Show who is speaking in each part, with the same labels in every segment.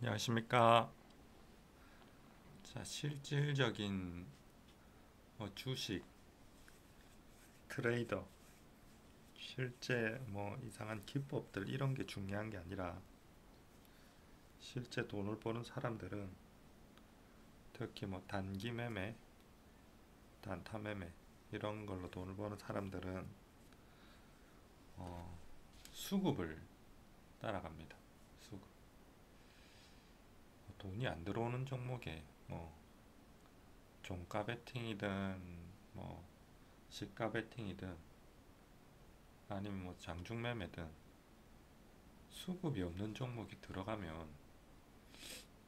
Speaker 1: 안녕하십니까. 자, 실질적인 주식 트레이더, 실제 이상한 기법들 이런 게 중요한 게 아니라 실제 돈을 버는 사람들은 특히 단기 매매, 단타 매매 이런 걸로 돈을 버는 사람들은 수급을 따라갑니다. 수급. 돈이 안 들어오는 종목에 종가 베팅이든 뭐 시가 베팅이든 아니면 장중 매매든 수급이 없는 종목이 들어가면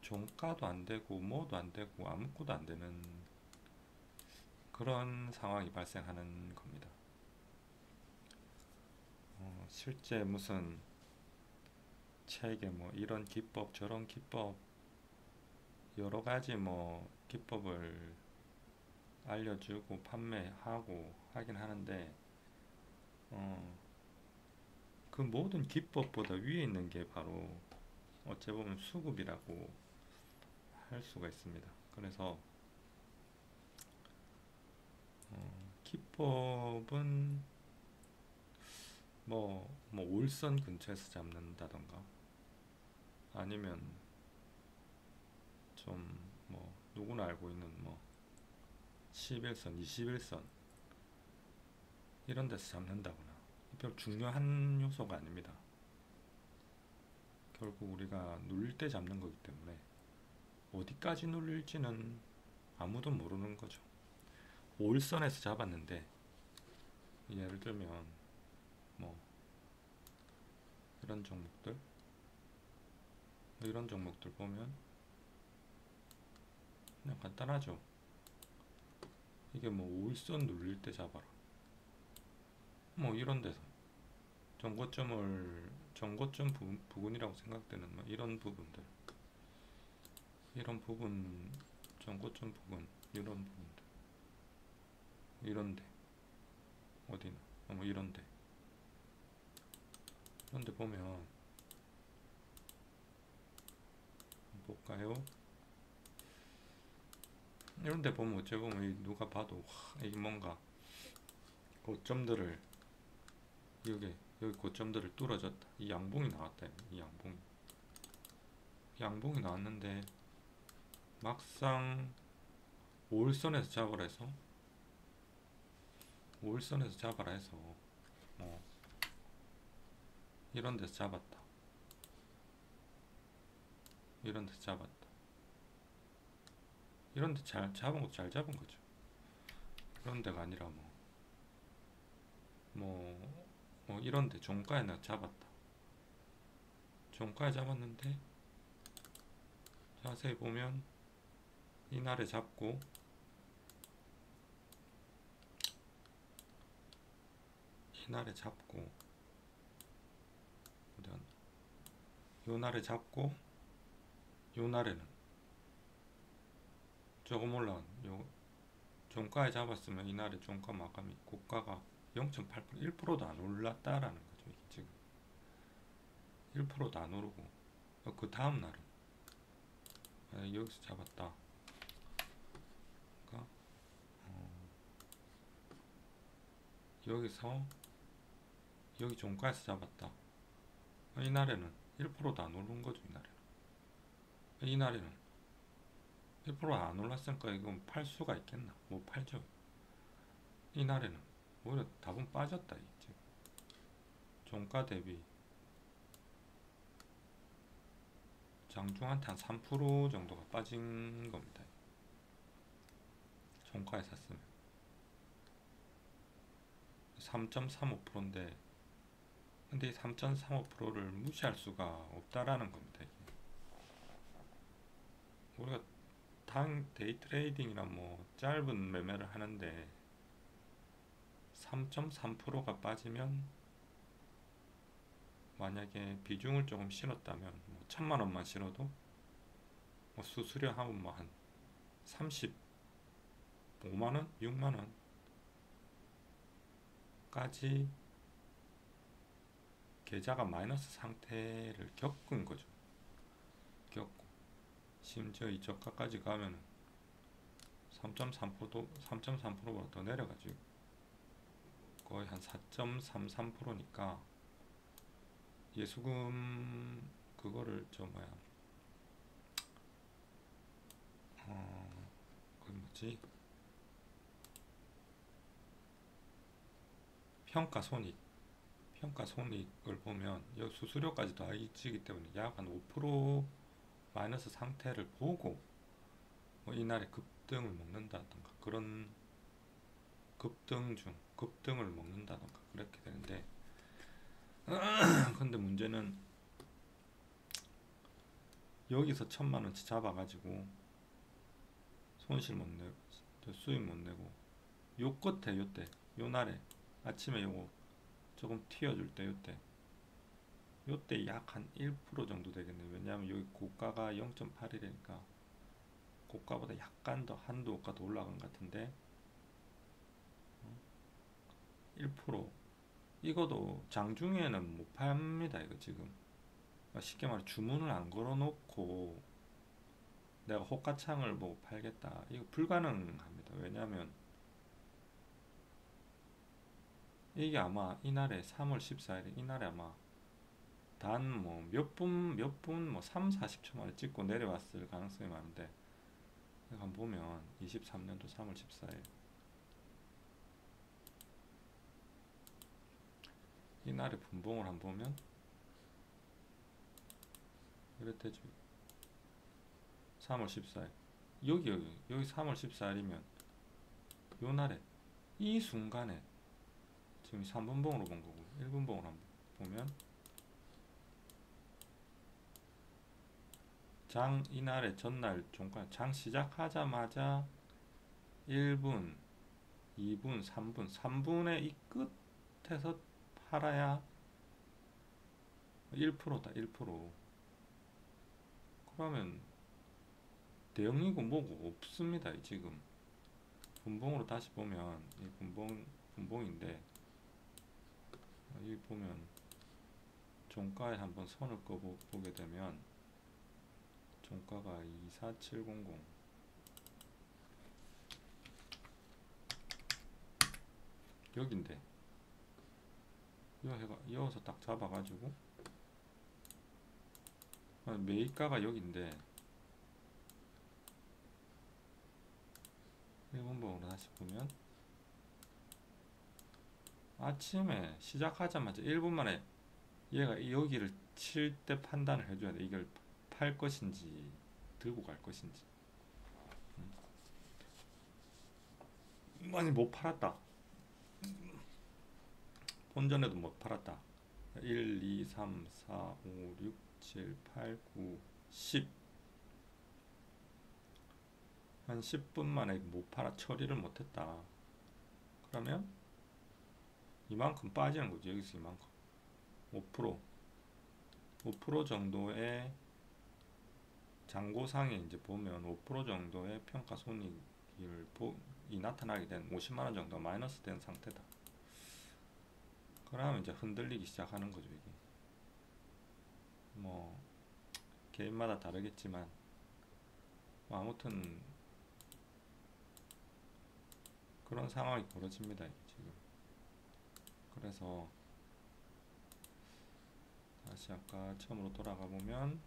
Speaker 1: 종가도 안 되고 뭐도 안 되고 아무것도 안 되는 그런 상황이 발생하는 겁니다. 실제 무슨 책에 이런 기법 저런 기법 여러 가지 기법을 알려주고 판매하고 하긴 하는데 그 모든 기법보다 위에 있는 게 바로 어찌 보면 수급이라고 할 수가 있습니다. 그래서 기법은 올선 근처에서 잡는다던가 아니면 좀 누구나 알고 있는 11선, 21선 이런 데서 잡는다거나 별 중요한 요소가 아닙니다. 결국 우리가 눌릴 때 잡는 거기 때문에 어디까지 눌릴지는 아무도 모르는 거죠. 5일선에서 잡았는데 예를 들면 뭐 이런 종목들 이런 종목들 보면 그냥 간단하죠. 이게 5일선 눌릴 때 잡아라 이런 데서 정고점 부근이라고 생각되는 이런 부분들 이런 부분 정고점 부근 이런 부분들 이런데 어디나 이런데 보면 볼까요? 이런데 보면 어째 보면 누가 봐도 이게 뭔가 고점들을 여기 고점들을 뚫어졌다. 이 양봉이 나왔다. 이 양봉이 나왔는데 막상 5일선에서 잡으라 해서 5일선에서 잡아라 해서 이런 데서 잡았다. 이런 데서 잡았다. 이런 데 잘 잡은 것도 잘 잡은 거죠. 그런 데가 아니라 이런 데 종가에 내가 잡았다. 종가에 잡았는데 자세히 보면 이날에 잡고 이날에 잡고 요날에 잡고 요날에는 조금 올라간 요 종가에 잡았으면 이날에 종가 마감이 고가가 0.8% 1%도 안 올랐다라는 거죠. 이게 지금 1%도 안 오르고 그 다음 날은 여기서 잡았다. 그러니까 여기서 여기 종가에서 잡았다. 이날에는 1%도 안 오른 거죠. 이날에는 1%안 올랐으니까 이건 팔 수가 있겠나? 못 팔죠. 이날에는 오히려 답은 빠졌다. 지금 종가 대비 장중한테 한 3% 정도가 빠진 겁니다. 종가에 샀으면 3.35%인데 근데 이 3.35%를 무시할 수가 없다라는 겁니다. 우리가 당 데이 트레이딩이나 짧은 매매를 하는데 3.3%가 빠지면 만약에 비중을 조금 실었다면 1000만원만 실어도 수수료 하면 한 35만원, 6만원까지 계좌가 마이너스 상태를 겪은 거죠. 겪고 심지어 이 저가까지 가면 3.3%도 3.3%보다 더 내려가지고 거의 한 4.33%니까 예수금 그거를 저 뭐야 그 뭐지 평가손익을 보면 여기 수수료까지 더해지기 때문에 약 한 5% 마이너스 상태를 보고 뭐 이날에 급등을 먹는다던가 그런 급등을 먹는다던가 그렇게 되는데 근데 문제는 여기서 1,000만원치 잡아가지고 손실 못 내고 수익 못 내고 요 끝에 요때 요 날에 아침에 요거 조금 튀어줄 때 요때 약 한 1% 정도 되겠네요. 왜냐하면 여기 고가가 0.8이라니까 고가보다 약간 더 한두 호가 더 올라간 것 같은데 1% 이거도 장중에는 못 팝니다. 이거 지금 쉽게 말해 주문을 안 걸어놓고 내가 호가창을 보고 팔겠다 이거 불가능합니다. 왜냐하면 이게 아마 이날에 3월 14일에 이날에 아마 단 뭐 몇 분 뭐 3, 40초 만에 찍고 내려왔을 가능성이 많은데 한번 보면 23년도 3월 14일 이날의 분봉을 한번 보면 이렇대죠. 3월 14일 여기 3월 14일이면 요 날에 이 순간에 지금 3분봉으로 본 거고 1분봉으로 한번 보면 장 이날의 전날 종가 장 시작하자마자 1분 2분 3분의 이 끝에서 팔아야 1%다 1%. 그러면 대응이고 뭐고 없습니다. 지금 분봉으로 다시 보면 이 분봉인데 여기 보면 종가에 한번 선을 그어보게 되면 종가가 24700 여긴데 이어서 딱 잡아가지고 매입가가 여긴데 1분봉으로 다시 보면 아침에 시작하자마자 1분 만에 얘가 여기를 칠 때 판단을 해줘야 돼. 이걸 팔 것인지 들고 갈 것인지. 많이 못 팔았다. 본전에도 못 팔았다. 1, 2, 3, 4, 5, 6, 7, 8, 9, 10. 한 10분 만에 못 팔아 처리를 못했다. 그러면 이만큼 빠지는 거지. 여기서 이만큼 5% 정도의 잔고상에 이제 보면 5% 정도의 평가손익이 나타나게 된 50만원 정도 마이너스 된 상태다. 그러면 이제 흔들리기 시작하는 거죠. 이게 뭐 개인마다 다르겠지만 뭐 아무튼 그런 상황이 벌어집니다. 지금. 그래서 다시 아까 처음으로 돌아가 보면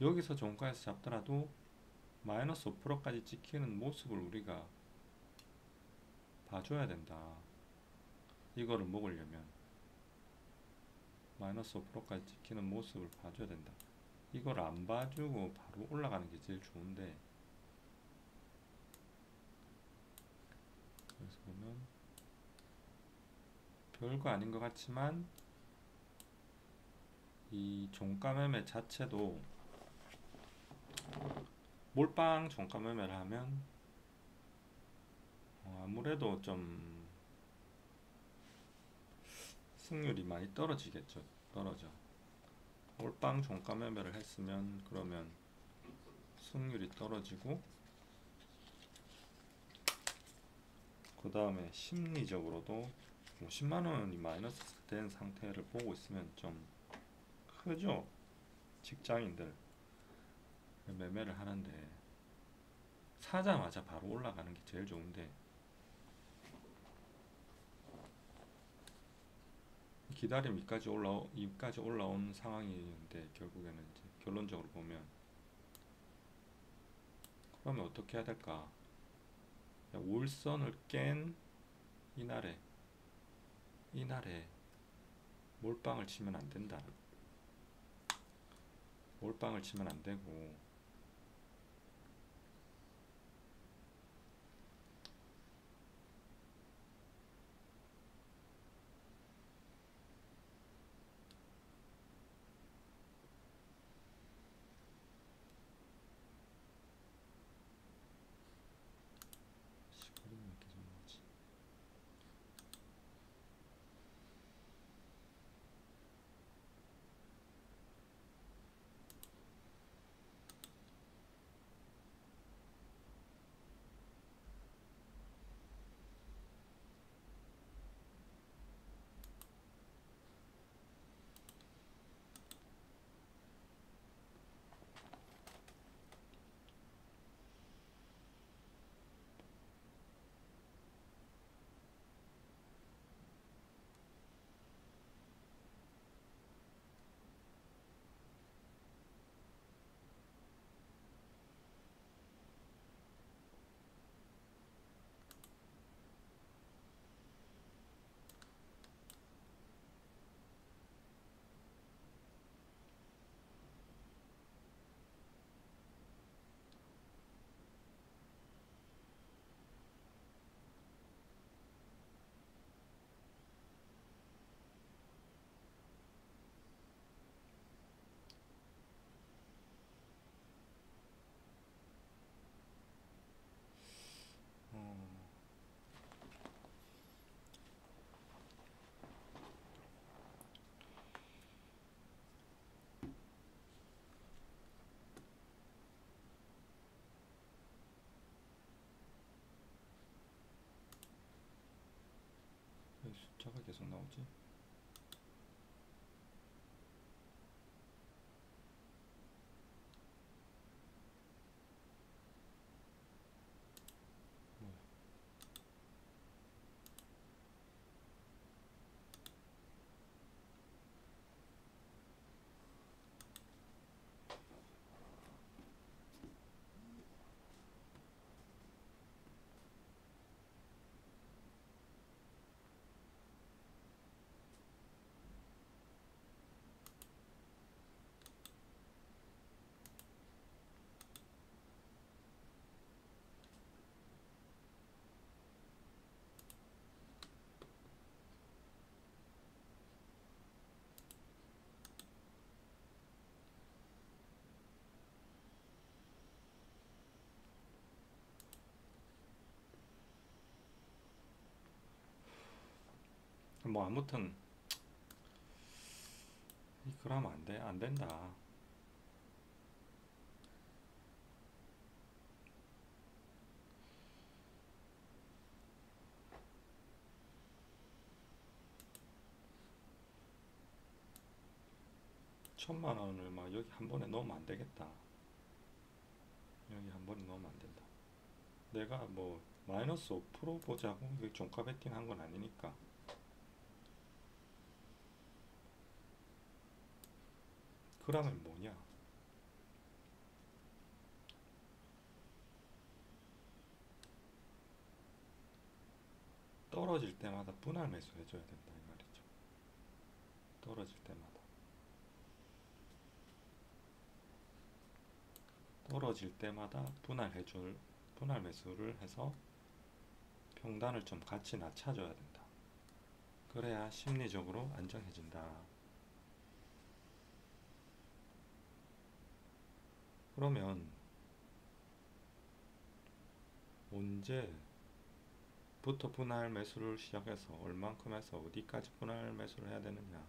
Speaker 1: 여기서 종가에서 잡더라도 마이너스 5%까지 찍히는 모습을 우리가 봐줘야 된다. 이거를 먹으려면 마이너스 5%까지 찍히는 모습을 봐줘야 된다. 이걸 안 봐주고 바로 올라가는 게 제일 좋은데 그래서 보면 별거 아닌 것 같지만 이 종가 매매 자체도 몰빵 종가 매매를 하면 아무래도 좀 승률이 많이 떨어지겠죠. 떨어져. 몰빵 종가 매매를 했으면 그러면 승률이 떨어지고 그 다음에 심리적으로도 50만원이 마이너스 된 상태를 보고 있으면 좀 크죠. 직장인들 매매를 하는데 사자마자 바로 올라가는 게 제일 좋은데 기다림 이까지 올라온 상황인데 결국에는 이제 결론적으로 보면 그러면 어떻게 해야 될까? 5일선을 깬 이날에 몰빵을 치면 안 된다. 몰빵을 치면 안 되고 시간이 왜 이렇게 좀 나지? 어, 왜 숫자가 계속 나오지? 뭐야? 뭐 아무튼 그러면 안 돼, 안 된다. 천만 원을 막 여기 한 번에 넣으면 안 되겠다. 여기 한 번에 넣으면 안 된다. 내가 뭐 마이너스 5% 보자고 여기 종가 베팅 한 건 아니니까. 그러면 뭐냐? 떨어질 때마다 분할 매수 해줘야 된다 이 말이죠. 떨어질 때마다 분할 매수를 해서 평단을 좀 같이 낮춰줘야 된다. 그래야 심리적으로 안정해진다. 그러면 언제부터 분할 매수를 시작해서 얼만큼 해서 어디까지 분할 매수를 해야 되느냐?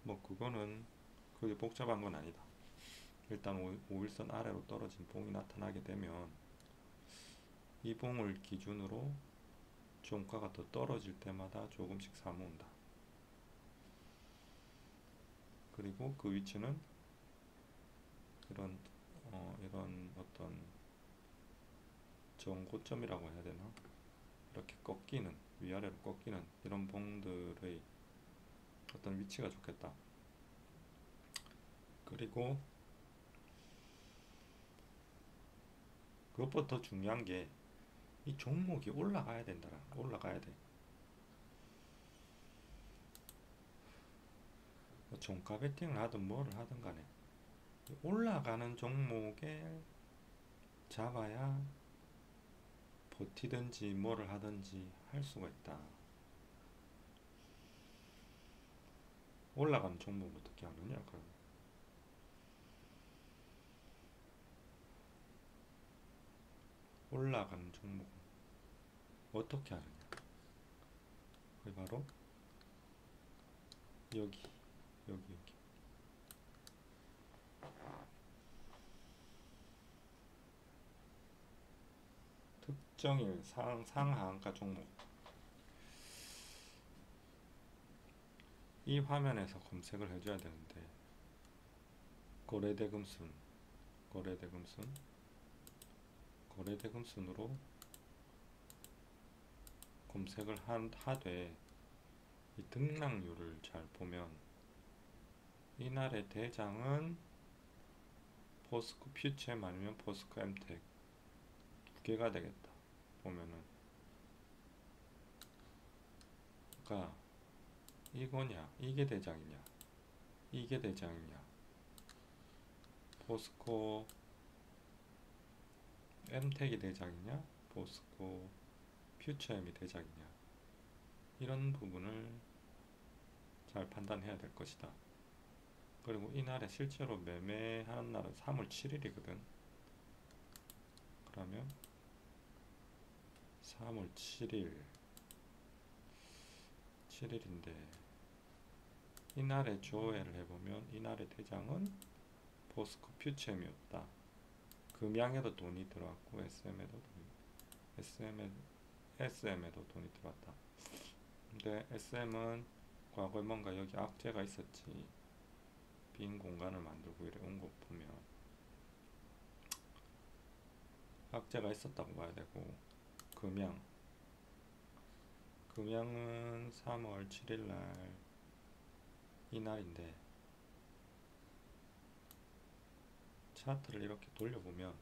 Speaker 1: 뭐 그거는 그게 복잡한 건 아니다. 일단 5일선 아래로 떨어진 봉이 나타나게 되면 이 봉을 기준으로 종가가 더 떨어질 때마다 조금씩 사모은다. 그리고 그 위치는 이런 어떤 정고점이라고 해야 되나? 이렇게 꺾이는, 위아래로 꺾이는 이런 봉들의 어떤 위치가 좋겠다. 그리고 그것보다 더 중요한 게 이 종목이 올라가야 된다. 올라가야 돼. 뭐 종가 베팅을 하든 뭐를 하든 간에 올라가는 종목에 잡아야 버티든지 뭐를 하든지 할 수가 있다. 올라가는 종목을 어떻게 하느냐? 그럼 올라가는 종목은 어떻게 하느냐? 그게 바로 여기. 특정일 상하한가 종목. 이 화면에서 검색을 해줘야 되는데 거래대금순, 거래대금순으로 검색을 하되 이 등락률을 잘 보면 이날의 대장은 포스코 퓨처엠 아니면 포스코 엠텍 두 개가 되겠다. 보면은 그러니까 이거냐, 이게 대장이냐, 이게 대장이냐, 포스코 엠텍이 대장이냐, 포스코 퓨처엠이 대장이냐, 이런 부분을 잘 판단해야 될 것이다. 그리고 이날에 실제로 매매하는 날은 3월 7일이거든. 그러면 3월 7일인데 이날에 조회를 해보면 이날의 대장은 포스코 퓨처엠이었다. 금양에도 돈이 들어왔고 SM에도 돈이 들어왔다. 근데 SM은 과거에 뭔가 여기 악재가 있었지. 빈 공간을 만들고 이래 온 거 보면 악재가 있었다고 봐야 되고, 금양은 3월 7일날 이날인데 차트를 이렇게 돌려보면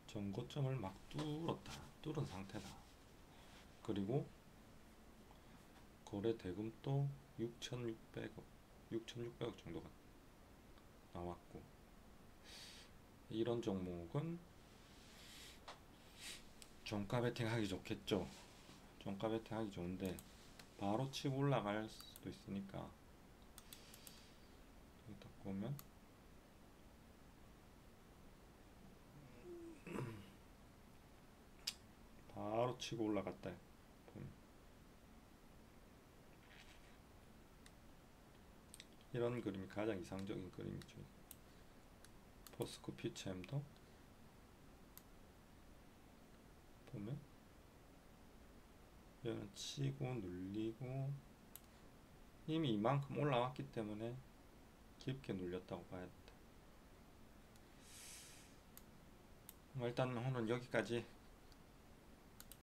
Speaker 1: 전고점을 막 뚫은 상태다. 그리고 거래 대금도 6,600억 정도가 나왔고, 이런 종목은 종가 베팅 하기 좋겠죠. 종가 베팅 하기 좋은데 바로 치고 올라갈 수도 있으니까 여기 딱 보면 바로 치고 올라갔다. 이런 그림이 가장 이상적인 그림이죠. 포스코 퓨처엠도 보면 얘는 치고 눌리고 이미 이만큼 올라왔기 때문에 깊게 눌렸다고 봐야 된다. 일단 오늘 여기까지.